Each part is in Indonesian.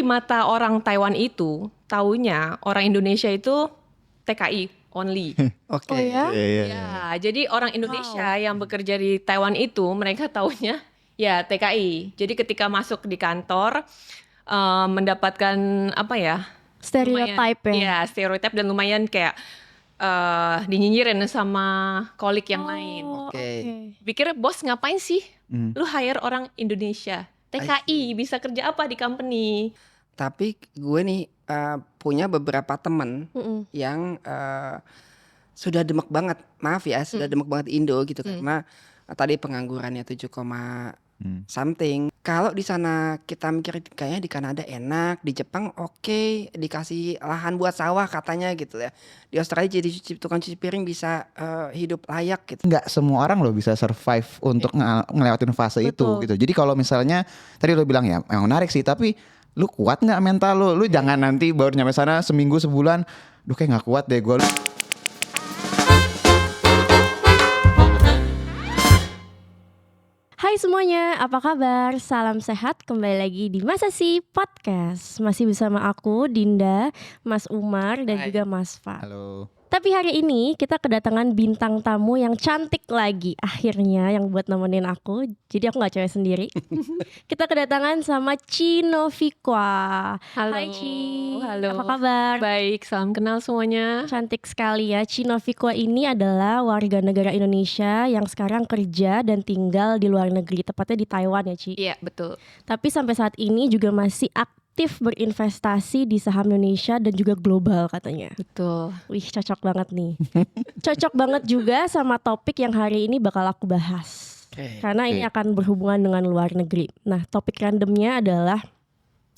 di mata orang Taiwan itu, taunya orang Indonesia itu TKI only. Oke. Oh ya? Ya, jadi orang Indonesia yang bekerja di Taiwan itu mereka taunya ya TKI. Jadi ketika masuk di kantor mendapatkan apa ya? Stereotype lumayan, ya? ya stereotip dan lumayan kayak dinyinyirin sama kolik yang lain. Oke. Pikir bos ngapain sih? Lu hire orang Indonesia. TKI bisa kerja apa di company? Tapi gue nih punya beberapa temen Mm-mm. yang sudah demek banget, maaf ya, sudah demek banget Indo gitu karena tadi penganggurannya 7, something. Kalau di sana kita mikir kayaknya di Kanada enak, di Jepang oke, dikasih lahan buat sawah katanya gitu ya. Di Australia jadi tukang cuci piring bisa hidup layak gitu. Nggak semua orang loh bisa survive untuk ngelewatin fase itu Betul. gitu. Jadi kalau misalnya tadi lo bilang ya emang menarik sih, tapi lu kuat nggak mental lu? Lu jangan nanti baru nyampe sana seminggu sebulan, duh kayak nggak kuat deh gue. Hai semuanya, apa kabar? Salam sehat, kembali lagi di Masa Sih Podcast. Masih bersama aku, Dinda, Mas Umar, dan Hai. juga Mas Fa. Halo. Tapi hari ini kita kedatangan bintang tamu yang cantik lagi akhirnya yang buat nemenin aku. Jadi aku gak cewek sendiri. Kita kedatangan sama Chino Fikwa. Halo. Hai Ci, Halo. apa kabar? Baik, salam kenal semuanya. Cantik sekali ya. Chino Fikwa ini adalah warga negara Indonesia yang sekarang kerja dan tinggal di luar negeri, tepatnya di Taiwan ya Ci. Iya, betul. Tapi sampai saat ini juga masih aktif berinvestasi di saham Indonesia dan juga global katanya. Betul. Wih, cocok banget nih. Cocok banget juga sama topik yang hari ini bakal aku bahas. Oke. Karena ini akan berhubungan dengan luar negeri. Nah, topik randomnya adalah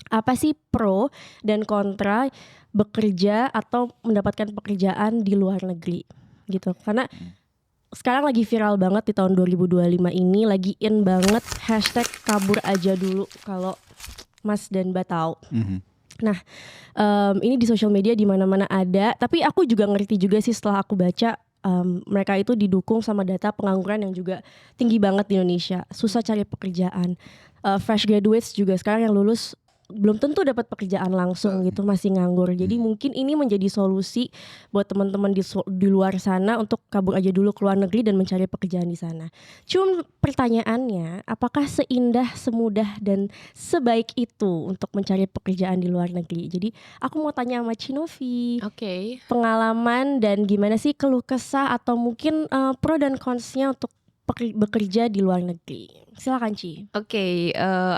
apa sih pro dan kontra bekerja atau mendapatkan pekerjaan di luar negeri gitu. Karena sekarang lagi viral banget di tahun 2025 ini, lagi in banget hashtag kabur aja dulu kalau Mas dan Mbak tahu. Nah, ini di sosial media di mana-mana ada. Tapi aku juga ngerti juga sih setelah aku baca, mereka itu didukung sama data pengangguran yang juga tinggi banget di Indonesia. Susah cari pekerjaan. Fresh graduates juga sekarang yang lulus belum tentu dapat pekerjaan langsung gitu, masih nganggur. Jadi mungkin ini menjadi solusi buat teman-teman di luar sana untuk kabur aja dulu ke luar negeri dan mencari pekerjaan di sana. Cuma pertanyaannya, apakah seindah, semudah dan sebaik itu untuk mencari pekerjaan di luar negeri? Jadi aku mau tanya sama Chinovi, Oke. pengalaman dan gimana sih keluh kesah atau mungkin pro dan cons-nya untuk bekerja di luar negeri. Silakan Ci. Oke,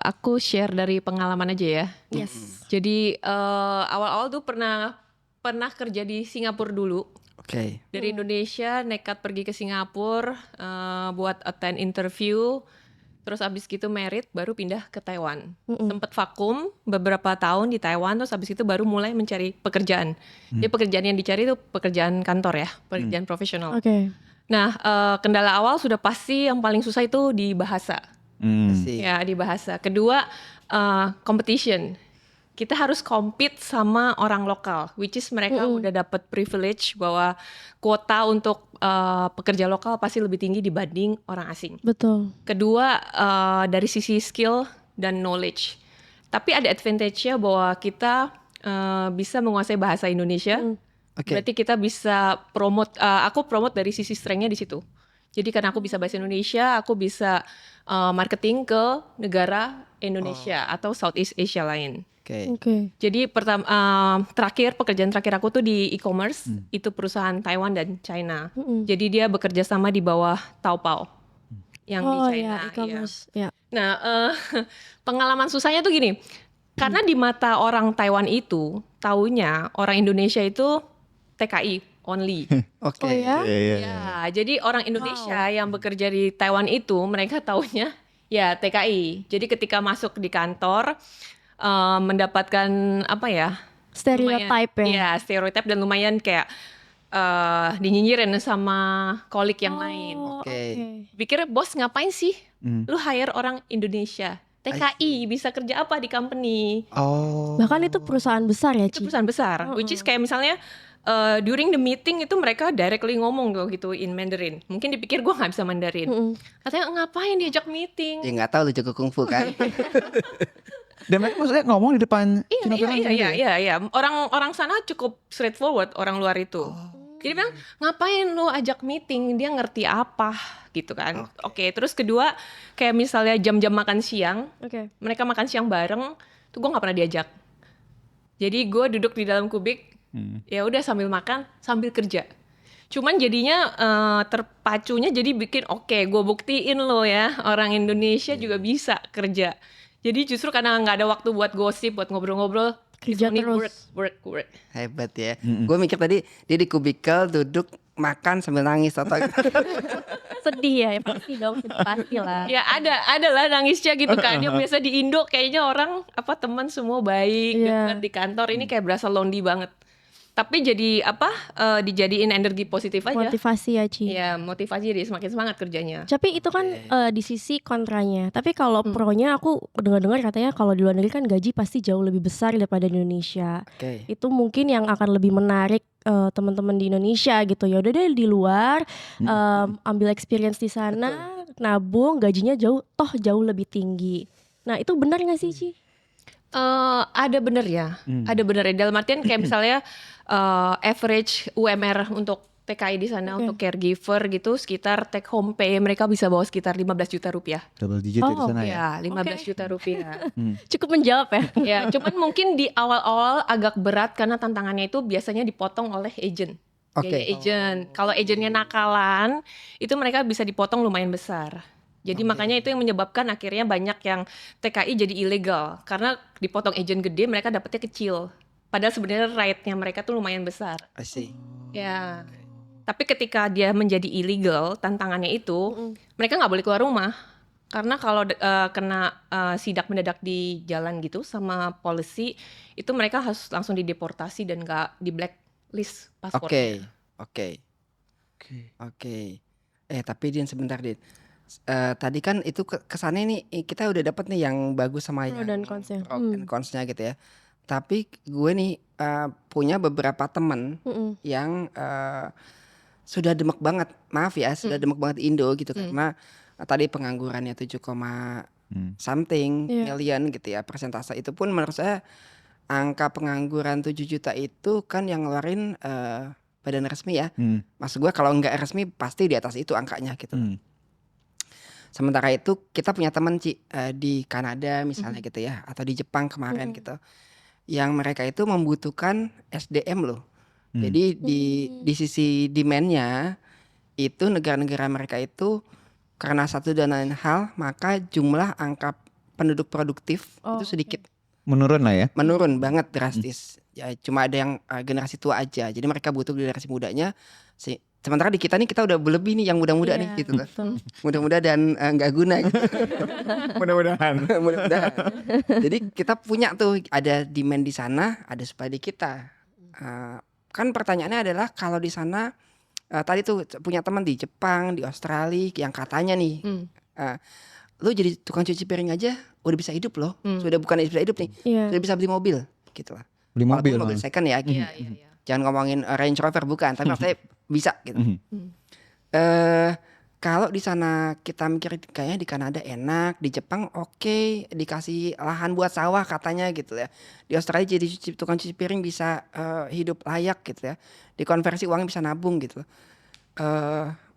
aku share dari pengalaman aja ya. Yes. Jadi awal-awal tuh pernah kerja di Singapura dulu. Oke. Dari Indonesia nekat pergi ke Singapura buat attend interview. Terus abis gitu merit baru pindah ke Taiwan. Sempet vakum beberapa tahun di Taiwan, terus abis itu baru mulai mencari pekerjaan. Jadi pekerjaan yang dicari itu pekerjaan kantor ya, pekerjaan profesional. Oke. Nah, kendala awal sudah pasti yang paling susah itu di bahasa. Asik. Ya, di bahasa. Kedua, competition. Kita harus compete sama orang lokal, which is mereka udah dapat privilege bahwa kuota untuk pekerja lokal pasti lebih tinggi dibanding orang asing. Betul. Kedua, dari sisi skill dan knowledge. Tapi ada advantage-nya bahwa kita bisa menguasai bahasa Indonesia. Oke. Berarti kita bisa promote, aku promote dari sisi strength-nya di situ. Jadi karena aku bisa bahasa Indonesia, aku bisa marketing ke negara Indonesia atau Southeast Asia lain. Oke. Jadi pekerjaan terakhir aku tuh di e-commerce, itu perusahaan Taiwan dan China. Jadi dia bekerja sama di bawah Taobao yang di Oh China. ya, iya. e-commerce. Ya. Nah, pengalaman susahnya tuh gini, karena di mata orang Taiwan itu, taunya orang Indonesia itu TKI only. Oke. Oh ya? Ya, jadi orang Indonesia yang bekerja di Taiwan itu mereka taunya ya TKI. Jadi ketika masuk di kantor mendapatkan apa ya? Stereotype lumayan, ya? ya stereotip dan lumayan kayak dinyinyirin sama kolik yang lain. Oke. Pikir bos ngapain sih? Lu hire orang Indonesia. TKI bisa kerja apa di company? Oh. Bahkan itu perusahaan besar ya, Itu Ci? perusahaan besar, which is kayak misalnya during the meeting itu mereka directly ngomong gitu in Mandarin. Mungkin dipikir gue nggak bisa Mandarin. Katanya ngapain diajak meeting? Ya nggak tahu lu jago kungfu kan? Dan mereka maksudnya ngomong di depan Cina film gitu ya? Iya. Orang sana cukup straightforward, orang luar itu. Jadi bilang, ngapain lu ajak meeting? Dia ngerti apa gitu kan. Oke, terus kedua kayak misalnya jam-jam makan siang, Oke. mereka makan siang bareng, tuh gue nggak pernah diajak. Jadi gue duduk di dalam kubik, ya udah sambil makan, sambil kerja. Cuman jadinya terpacunya jadi bikin oke, gue buktiin lo ya orang Indonesia juga bisa kerja. Jadi justru karena nggak ada waktu buat gosip, buat ngobrol-ngobrol, Kerja it's only terus. work. Hebat ya. Gue mikir tadi dia di kubikel duduk makan sambil nangis atau Sedih ya, pasti dong, pasti lah. Ya ada lah nangisnya gitu kan. Dia biasa di Indo kayaknya orang teman semua baik, Iya. deket di kantor ini kayak berasa lonely banget. Tapi jadi dijadiin energi positif aja. Motivasi ya, Ci. Ya motivasi jadi semakin semangat kerjanya. Tapi itu kan di sisi kontranya. Tapi kalau pronya aku dengar-dengar katanya kalau di luar negeri kan gaji pasti jauh lebih besar daripada di Indonesia. Oke. Itu mungkin yang akan lebih menarik teman-teman di Indonesia gitu. Ya udah deh di luar ambil experience di sana, nabung, gajinya jauh lebih tinggi. Nah, itu benar nggak sih, Ci? Ada bener ya. Dalam artian kayak misalnya average UMR untuk TKI di sana untuk caregiver gitu sekitar take home pay mereka bisa bawa sekitar 15 juta rupiah. Double digit ya di sana ya. Ya, 15 juta rupiah. Cukup menjawab ya. Ya, cuman mungkin di awal-awal agak berat karena tantangannya itu biasanya dipotong oleh agent. Oke. Biaya agent. Kalau agentnya nakalan, itu mereka bisa dipotong lumayan besar. Jadi makanya itu yang menyebabkan akhirnya banyak yang TKI jadi ilegal karena dipotong agent gede mereka dapatnya kecil. Padahal sebenarnya rate-nya mereka tuh lumayan besar. I see. Ya. Tapi ketika dia menjadi illegal, tantangannya itu mereka nggak boleh keluar rumah. Karena kalau kena sidak mendadak di jalan gitu sama polisi, itu mereka harus langsung dideportasi dan nggak di blacklist paspornya. Oke. Tapi Din sebentar Din. Tadi kan itu kesannya nih kita udah dapat nih yang bagus sama Pro yang dan cons-nya. pro and cons-nya gitu ya. Tapi gue nih punya beberapa temen yang sudah demek banget, maaf ya, sudah demek banget Indo gitu karena tadi penganggurannya 7, something million gitu ya. Persentase itu pun menurut saya angka pengangguran 7 juta itu kan yang ngeluarin badan resmi ya. Maksud gue kalau nggak resmi pasti di atas itu angkanya gitu. Sementara itu kita punya teman di Kanada misalnya gitu ya, atau di Jepang kemarin gitu, yang mereka itu membutuhkan SDM loh. Jadi di sisi demand-nya itu negara-negara mereka itu karena satu dan lain hal maka jumlah angka penduduk produktif itu sedikit Menurun lah ya. menurun banget drastis. Ya cuma ada yang generasi tua aja. Jadi mereka butuh generasi mudanya. Sementara di kita nih kita udah berlebih nih yang muda-muda nih gitu kan. Muda-muda dan nggak guna gitu. Mudah-mudahan. Mudah-mudahan. Jadi kita punya tuh ada demand di sana, ada supply di kita. Kan pertanyaannya adalah kalau di sana tadi tuh punya teman di Jepang, di Australia yang katanya nih, lu jadi tukang cuci piring aja udah bisa hidup loh. Sudah bukan bisa hidup nih, sudah bisa beli mobil gitu lah. Beli mobil. Walaupun mobil second ya. Gitu. Iya. Jangan ngomongin Range Rover bukan, tapi maksudnya bisa gitu. Kalau di sana kita mikir kayaknya di Kanada enak, di Jepang oke, dikasih lahan buat sawah katanya gitu ya. Di Australia jadi tukang cuci piring bisa hidup layak gitu ya. Dikonversi uangnya bisa nabung gitu.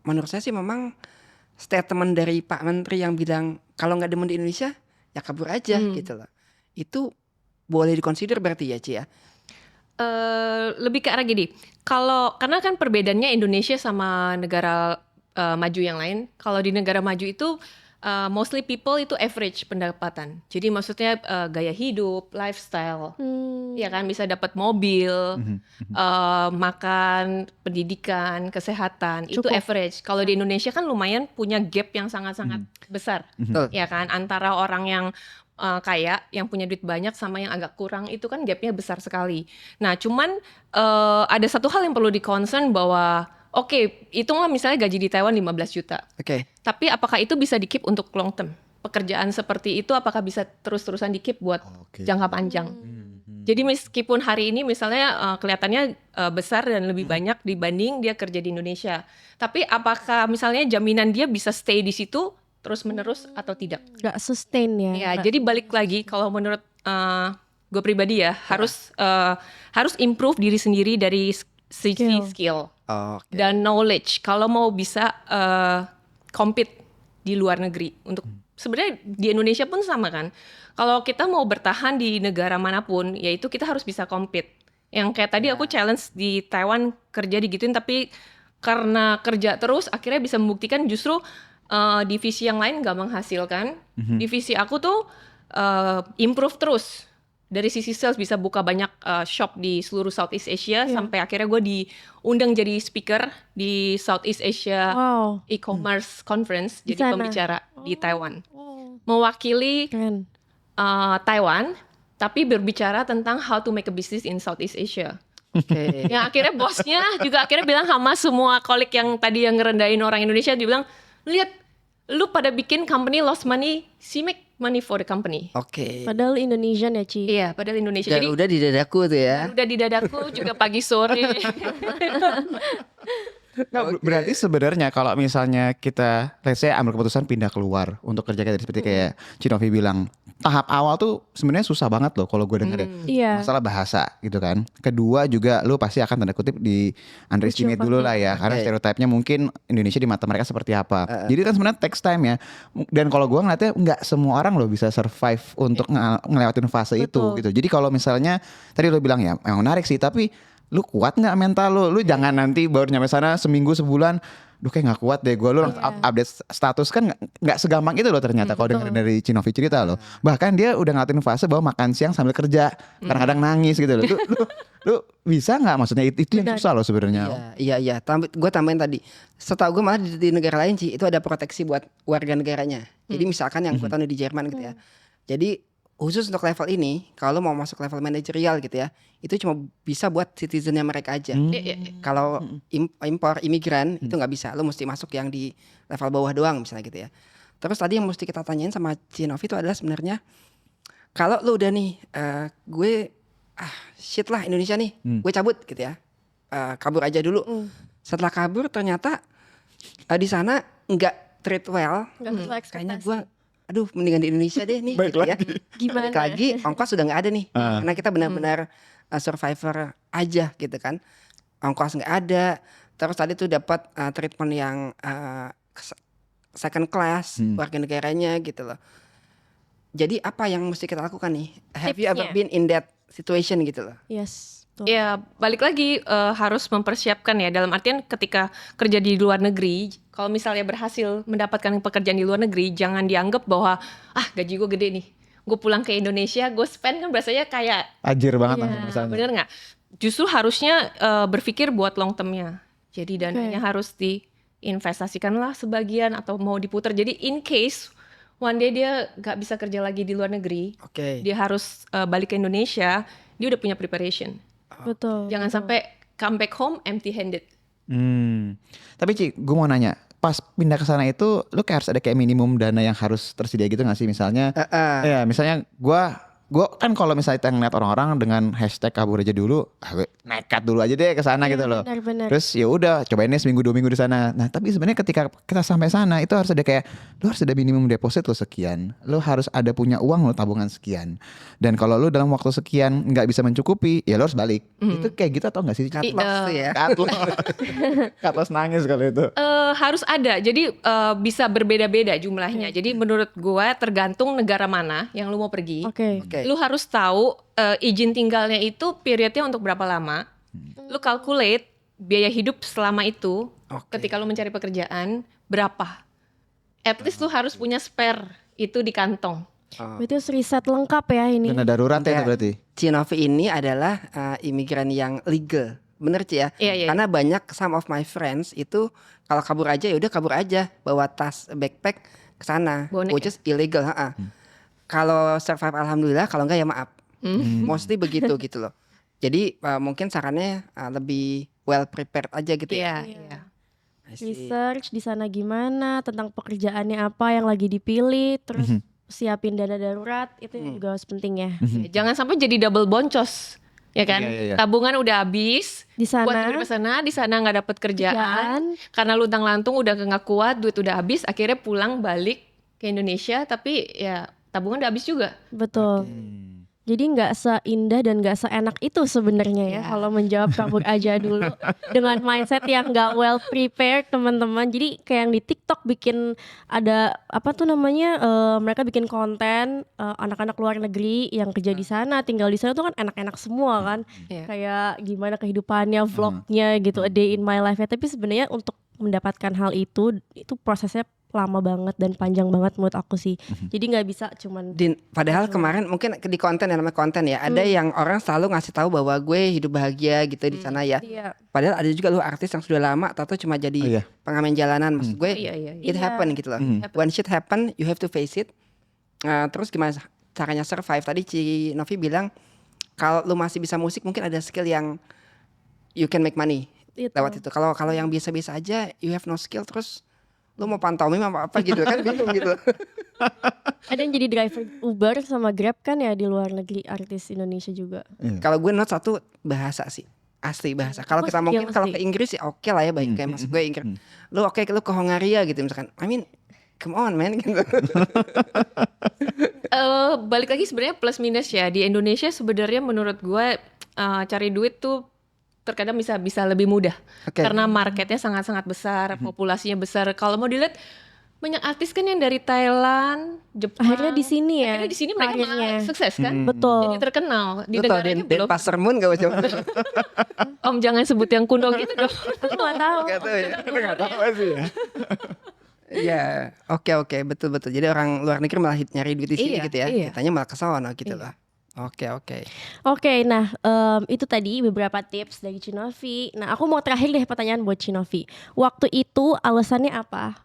Menurut saya sih memang statement dari Pak Menteri yang bilang kalau nggak demen di Indonesia ya kabur aja gitu loh. Itu boleh dikonsider berarti ya Ci ya. Lebih ke arah gini, karena kan perbedaannya Indonesia sama negara maju yang lain. Kalau di negara maju itu mostly people itu average pendapatan. Jadi maksudnya gaya hidup, lifestyle, ya kan bisa dapat mobil, makan, pendidikan, kesehatan itu average. Kalau di Indonesia kan lumayan punya gap yang sangat-sangat besar, ya kan antara orang yang kaya yang punya duit banyak sama yang agak kurang itu kan gapnya besar sekali. Nah cuman ada satu hal yang perlu di-concern bahwa oke, hitunglah misalnya gaji di Taiwan 15 juta. Oke. Tapi apakah itu bisa di-keep untuk long term? Pekerjaan seperti itu apakah bisa terus-terusan di-keep buat jangka panjang? Jadi meskipun hari ini misalnya kelihatannya besar dan lebih banyak dibanding dia kerja di Indonesia. Tapi apakah misalnya jaminan dia bisa stay di situ terus menerus atau tidak? Gak sustain ya. Ya, jadi balik lagi kalau menurut gue pribadi ya harus improve diri sendiri dari sisi skill Oke. dan knowledge kalau mau bisa compete di luar negeri. Untuk sebenarnya di Indonesia pun sama kan. Kalau kita mau bertahan di negara manapun, yaitu kita harus bisa compete. Yang kayak tadi aku challenge di Taiwan kerja digituin, tapi karena kerja terus akhirnya bisa membuktikan justru divisi yang lain gak menghasilkan. Divisi aku tuh improve terus. Dari sisi sales bisa buka banyak shop di seluruh Southeast Asia sampai akhirnya gue diundang jadi speaker di Southeast Asia e-commerce conference, Di jadi sana. pembicara di Taiwan. Mewakili Keren. Taiwan tapi berbicara tentang how to make a business in Southeast Asia. Oke. Yang akhirnya bosnya juga akhirnya bilang sama semua kolik yang tadi yang ngerendahin orang Indonesia, dia bilang, lihat lu pada bikin company lost money, she make money for the company. Oke. Padahal Indonesian ya, Ci. Iya, padahal Indonesia. Dan Jadi udah di dadaku tuh ya. udah di dadaku juga pagi sore. Nggak, berarti sebenarnya kalau misalnya kita let's say ambil keputusan pindah keluar untuk kerja kayak seperti kayak Cinovi bilang, tahap awal tuh sebenarnya susah banget loh kalau gue denger ya. Iya. Masalah bahasa gitu kan. Kedua juga lu pasti akan tanda kutip di underestimate dulu lah ya, karena Oke. stereotipnya mungkin Indonesia di mata mereka seperti apa. Jadi kan sebenarnya takes time ya. Dan kalau gue ngeliatnya nggak semua orang loh bisa survive untuk ngelewatin fase itu Betul. gitu. Jadi kalau misalnya tadi lu bilang ya emang menarik sih, tapi lu kuat nggak mental lu? Lu jangan nanti baru nyampe sana seminggu sebulan, duh kayak nggak kuat deh gue. Lu langsung update status kan nggak segampang itu loh ternyata. Kalau dengerin dari Cinovi cerita loh, bahkan dia udah ngelatin fase bahwa makan siang sambil kerja, kadang-kadang nangis gitu loh. Lu bisa nggak? Maksudnya itu yang susah loh sebenarnya. Iya. Gue tambahin tadi. Setahu gue malah di negara lain sih itu ada proteksi buat warga negaranya. Jadi misalkan yang gue tahu di Jerman gitu ya. Jadi khusus untuk level ini, kalau mau masuk level manajerial gitu ya, itu cuma bisa buat citizennya mereka aja. Kalau impor imigran itu nggak bisa. Lo mesti masuk yang di level bawah doang misalnya gitu ya. Terus tadi yang mesti kita tanyain sama Cinovi itu adalah sebenarnya kalau lo udah nih gue shit lah Indonesia nih, gue cabut gitu ya, kabur aja dulu. Setelah kabur ternyata di sana nggak treat well, Nggak sesuai kayaknya ekspektasi. gue aduh mendingan di Indonesia deh nih gitu ya. Gimana? Balik lagi ongkos sudah nggak ada nih, karena kita benar-benar survivor aja gitu kan, ongkos nggak ada. Terus tadi tuh dapat treatment yang second class warga negaranya gitu loh. Jadi apa yang mesti kita lakukan nih? Have you ever Tipsnya. been in that situation gitu loh? Yes. Tuh. Ya balik lagi harus mempersiapkan ya, dalam artian ketika kerja di luar negeri, kalau misalnya berhasil mendapatkan pekerjaan di luar negeri, jangan dianggap bahwa gaji gue gede nih, gue pulang ke Indonesia gue spend kan rasanya kayak Tajir banget Iya. langsung misalnya. bener nggak? Justru harusnya berpikir buat long termnya. Jadi dananya harus diinvestasikan lah sebagian atau mau diputar. Jadi in case one day dia nggak bisa kerja lagi di luar negeri, Oke. dia harus balik ke Indonesia, dia udah punya preparation. Betul. Jangan sampai come back home empty handed. Tapi Ci, gue mau nanya, pas pindah ke sana itu, lu kayak harus ada kayak minimum dana yang harus tersedia gitu nggak sih? Misalnya, ya misalnya gue kan kalau misalnya ngeliat orang-orang dengan hashtag kabur aja dulu, gue nekat dulu aja deh ke sana gitu loh. Benar-benar. Terus ya udah cobain deh seminggu 2 minggu di sana. Nah tapi sebenarnya ketika kita sampai sana itu harus ada kayak, lu harus ada minimum deposit lo sekian, lu harus ada punya uang lo tabungan sekian. Dan kalau lu dalam waktu sekian nggak bisa mencukupi, ya lu harus balik. Itu kayak gitu atau nggak sih? Cut loss tuh ya. Cut loss nangis kalau itu. Harus ada, jadi bisa berbeda-beda jumlahnya. Jadi menurut gua tergantung negara mana yang lu mau pergi. Oke. Oke. Lu harus tahu izin tinggalnya itu periodnya untuk berapa lama. Lu calculate biaya hidup selama itu. Oke. Ketika lu mencari pekerjaan berapa. At least lu harus punya spare itu di kantong. Berarti harus riset lengkap ya ini. Dana darurat ya Ya. itu berarti. Cinovi ini adalah imigran yang legal, bener Ci ya? Iya. Karena banyak some of my friends itu kalau kabur aja ya udah kabur aja, bawa tas backpack ke sana, Bonek which is illegal. Kalau survive alhamdulillah, kalau enggak ya maaf. Mostly begitu gitu loh. Jadi mungkin sarannya lebih well prepared aja gitu ya. Iya. I see. Research di sana gimana, tentang pekerjaannya apa yang lagi dipilih, terus siapin dana darurat, itu juga harus penting ya. Jangan sampai jadi double boncos. Ya kan? Iya. Tabungan udah habis. Di Buat sana di sana, di sana nggak dapet kerjaan. kerjaan, Karena luntang lantung udah nggak kuat, duit udah habis, akhirnya pulang balik ke Indonesia, tapi ya tabungan udah habis juga. betul. Jadi nggak seindah dan nggak seenak itu sebenarnya ya kalau menjawab kabur aja dulu dengan mindset yang nggak well prepared teman-teman. Jadi kayak yang di TikTok bikin ada apa tuh namanya mereka bikin konten anak-anak luar negeri yang kerja di sana, tinggal di sana tuh kan enak-enak semua kan. Kayak gimana kehidupannya, vlognya gitu, a day in my life ya. Tapi sebenarnya untuk mendapatkan hal itu prosesnya lama banget dan panjang banget menurut aku sih. Jadi nggak bisa cuman padahal kemarin mungkin di konten yang namanya konten ya, ada yang orang selalu ngasih tahu bahwa gue hidup bahagia gitu di sana ya. Padahal ada juga loh artis yang sudah lama atau cuma jadi pengamen jalanan. Maksud gue it happen gitu loh. When shit happen you have to face it. Terus gimana caranya survive? Tadi Ci Novi bilang kalau lu masih bisa musik mungkin ada skill yang you can make money lewat itu. Kalau yang biasa-biasa aja you have no skill, terus lu mau pantomim apa gitu kan bingung gitu. Ada yang jadi driver Uber sama Grab kan ya di luar negeri, artis Indonesia juga. Kalau gue not satu bahasa sih, asli bahasa. Kalau kita mungkin kalau ke Inggris ya oke lah ya, baik kayak maksud gue Inggris. Lu lu ke Hongaria gitu misalkan. I mean come on man gitu. Balik lagi sebenarnya plus minus ya di Indonesia sebenarnya menurut gue cari duit tuh terkadang bisa lebih mudah karena marketnya sangat-sangat besar, populasinya besar. Kalau mau dilihat banyak artis kan yang dari Thailand, Jepang, akhirnya di sini ya. Akhirnya di sini mereka malah sukses kan, betul. jadi terkenal di Lu negaranya belum. Pasar Moon gak usah. Om jangan sebut yang kuno gitu dong. Aku nggak tahu. Nggak tahu sih ya. Ya, oke betul. Jadi orang luar negeri malah nyari duit di sini gitu ya. Kitanya malah ke sono gitu loh. Oke, nah itu tadi beberapa tips dari Cinovi. Nah aku mau terakhir deh pertanyaan buat Cinovi. Waktu itu alasannya apa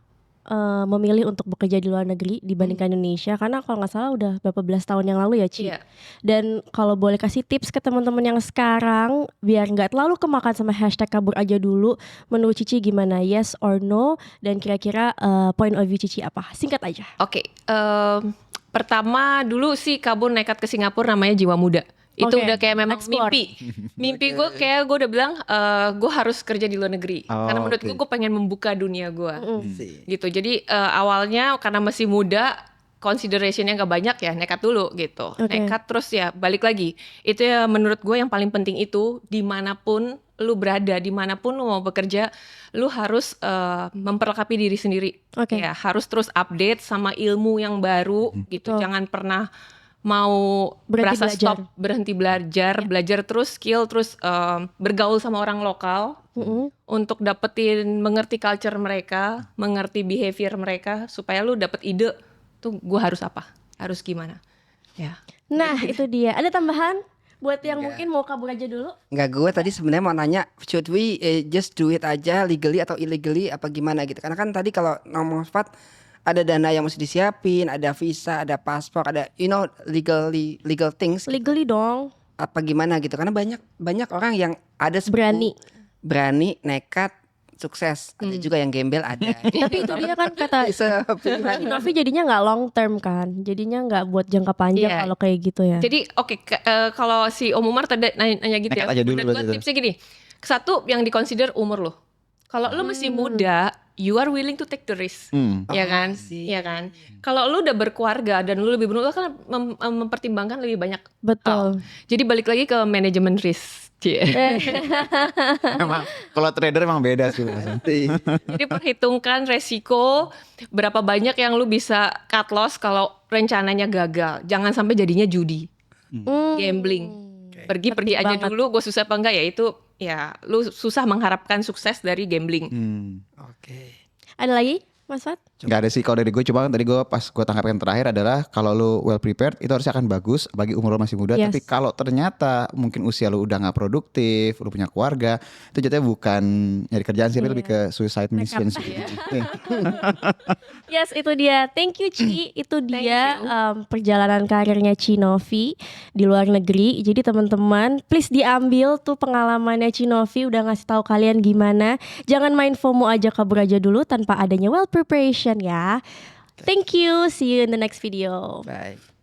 memilih untuk bekerja di luar negeri dibandingkan Indonesia? Karena kalau nggak salah udah berapa belas tahun yang lalu ya Ci. Dan kalau boleh kasih tips ke teman-teman yang sekarang biar nggak terlalu kemakan sama hashtag kabur aja dulu, menurut Cici gimana, yes or no? Dan kira-kira point of view Cici apa? Singkat aja. Oke. Pertama dulu sih kabur nekat ke Singapura namanya jiwa muda. Itu udah kayak memang mimpi gue, kayak gue udah bilang gue harus kerja di luar negeri karena menurut gue pengen membuka dunia gue gitu. Jadi awalnya karena masih muda, considerationnya gak banyak ya, nekat dulu gitu. Nekat terus ya balik lagi. Itu ya menurut gue yang paling penting itu dimanapun lu berada, dimanapun lu mau bekerja, lu harus memperlengkapi diri sendiri. Ya harus terus update sama ilmu yang baru gitu. Jangan pernah mau berasa stop, berhenti belajar terus skill, terus bergaul sama orang lokal untuk dapetin mengerti culture mereka, mengerti behavior mereka supaya lu dapet ide tuh gue harus apa, harus gimana ya. Nah itu dia. Ada tambahan buat yang mungkin mau kabur aja dulu? Enggak, gue tadi sebenarnya mau nanya, should we just do it aja legally atau illegally apa gimana gitu. Karena kan tadi kalau ngomong cepat ada dana yang mesti disiapin, ada visa, ada paspor, ada legal things. Legally dong. Apa gimana gitu. Karena banyak orang yang ada berani nekat sukses. Ada juga yang gembel ada. Tapi itu dia kan kata Novi jadinya nggak long term kan, jadinya nggak buat jangka panjang kalau kayak gitu ya. Jadi kalau si Om Umar tadi nanya gitu ya, menurut gue tipsnya gini, satu yang dikonsider umur lo. Kalau lo masih muda, you are willing to take the risk, ya kan? Iya kan? Kalau lo udah berkeluarga dan lo lebih berumur, kan mempertimbangkan lebih banyak. Betul. Jadi balik lagi ke manajemen risk. Emang kalau trader emang beda sih. Jadi perhitungkan resiko berapa banyak yang lu bisa cut loss kalau rencananya gagal. Jangan sampai jadinya judi, gambling. Pergi aja dulu, gue susah apa enggak ya itu ya lu susah mengharapkan sukses dari gambling. Ada lagi Mas Fat? Gak ada sih kalau dari gue, cuma tadi gue pas gue tangkap yang terakhir adalah kalau lu well prepared itu harusnya akan bagus bagi umur lu masih muda. Tapi kalau ternyata mungkin usia lu udah gak produktif, lu punya keluarga, itu jatuhnya bukan nyari kerjaan sih, lebih ke suicide mission sih. Yes, itu dia. Thank you Ci. Itu dia perjalanan karirnya Cinovi di luar negeri. Jadi teman-teman please diambil tuh pengalamannya Cinovi, udah ngasih tahu kalian gimana. Jangan main FOMO aja, kabur aja dulu tanpa adanya well preparation ya. Thank you. See you in the next video. Bye.